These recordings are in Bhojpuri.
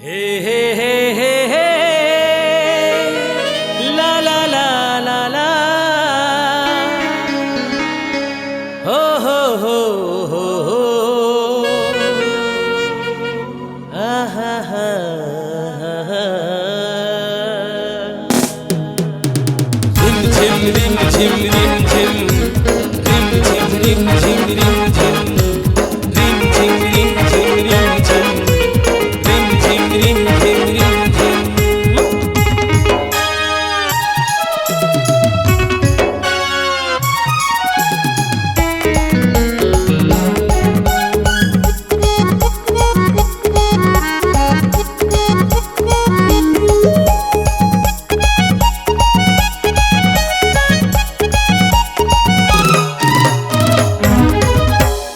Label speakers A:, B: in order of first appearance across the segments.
A: हे हे हे हे हे ला ला ला ला ला हो हो हो हो हो आहा हा रिम झिम रिम झिम रिम झिम रिम झिम रिम झिम रिम झिम रिम झिम रिम झिम रिम झिम रिम झिम रिम झिम रिम झिम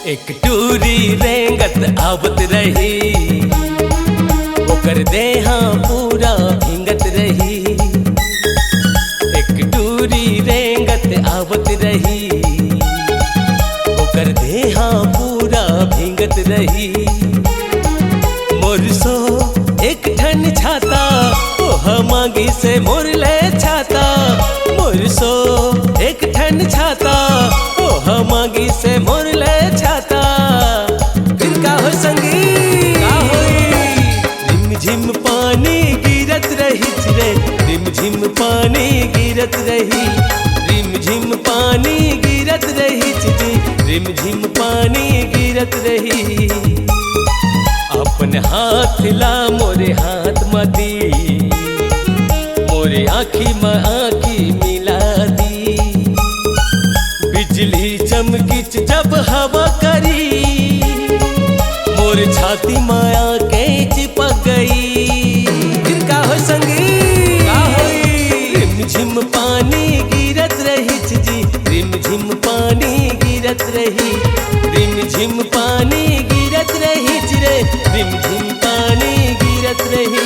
A: एक टूरी रेंगत आवत रही ओकर देहा पूरा भींगत रही। एक टूरी रेंगत आवत रही ओकर देहा पूरा भींगत रही। मोरसो एक ठन छाता ओ मांगी से मोरले छाता। मोरसो एक ठन छाता ओ मांगी से मोरले छाता। फिर का हो संगी का होई रिम झिम पानी गिरत रही रे रिम झिम पानी गिरत रही। रिम झिम पानी गिरत रही रिम झिम पानी गिरत रही। अपन हाथ ला मोरे हाथ मती मोरे आँखी में आँखी मिला दी। बिजली चमकीच जब हवा करी मोर छाती माया के चिपक गई। फिर का हो संगी का होई रिम झिम पानी गिरत रही जी रिम झिम पानी गिरत रही। रिम झिम पानी गिरत रही रे रिम झिम पानी गिरत रही।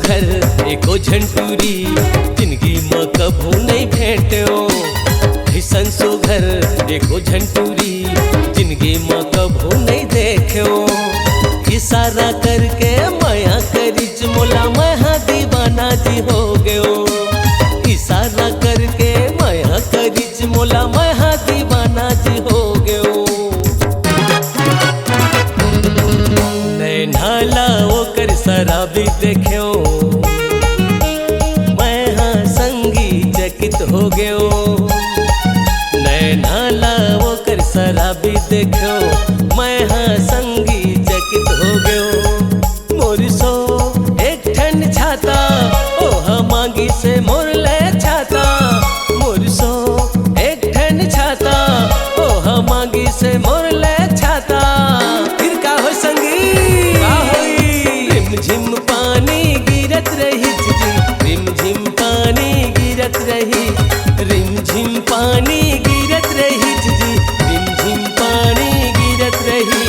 A: घर एको झंटूरी जिंदगी में कभू नहीं भेटो। ऐसन सो घर एको झंटूरी जिंदगी में कभू नहीं देखो। इशारा करके माया करिच मोला महा दीवाना जी हो गयो। इशारा करके माया करिच मोला महा दीवाना जी हो गयो। नैना ला ओकर शराबी देखो हो गयो। नैना ला ओकर शराबी देखो मैं हाँ संगी चकित हो गयो। मोरसो एक ठन छाता ओ मांगी से मोरले छाता। मोरसो एक ठन छाता ओ मांगी से मोरले छाता। फिर का हो संगी का होई रिम झिम पानी गिरत रही रिम झिम पानी गिरत रही। रिम झिम पानी गिरत रही रिम झिम पानी गिरत रही।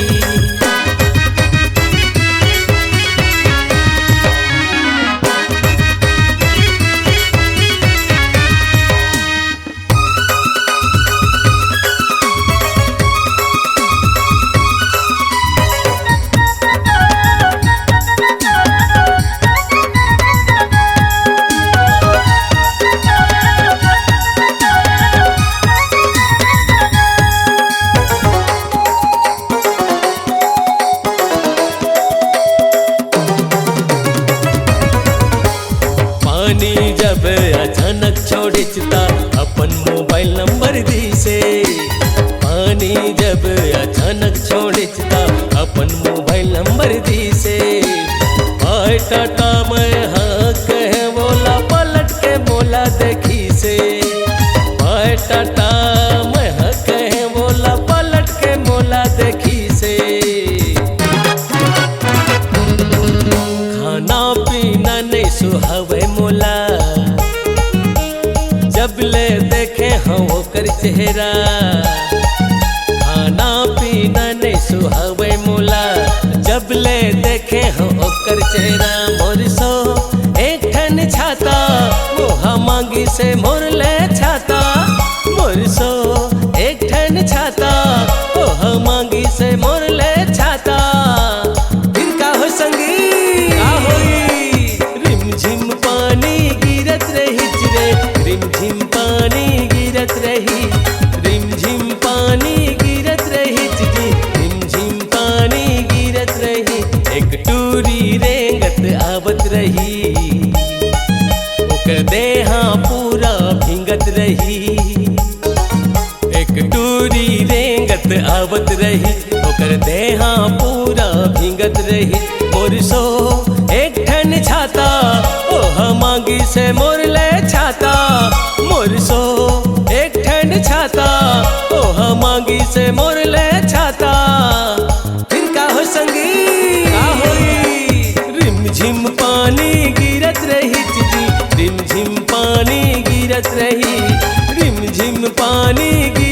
A: पानी जब अचानक छोड़िचता अपन मोबाइल नंबर दी से। पानी जब अचानक छोड़िचता अपन मोबाइल नंबर दी से। भाई टाटा मैं हाँ कहे बोला पलट के बोला देखी से। भाई टाटा मैं हाँ कहे बोला चेहरा। खाना पीना नहीं सुहावे मोला, जब ले देखे हो ओकर चेहरा। मोर सो एक ठन छाता, मोहा मांगी से मोर ले छाता। मोर सो एक ठन छाता, मोहा मांगी से मोर ले छाता। फिर का हो संगी का होई, रिम झिम पानी गिरत रही रे, रिम झिम पानी गिरत रही, रिम झिम पानी गिरत रही जी, रिम झिम पानी गिरत रही। एक टूरी रेंगत आवत रही, ओकर देहा पूरा भींगत रही। एक टूरी रेंगत आवत रही, ओकर देहा पूरा भींगत रही। मोर सो एक ठन छाता, ओह मांगी से मोर ले छाता। मोर सो एक ठन छाता, ओह मांगी से मोर ले छाता। फिर का हो संगी का होई, रिम झिम पानी गिरत रही जी, रिम झिम पानी गिरत रही, रिम झिम पानी गिरत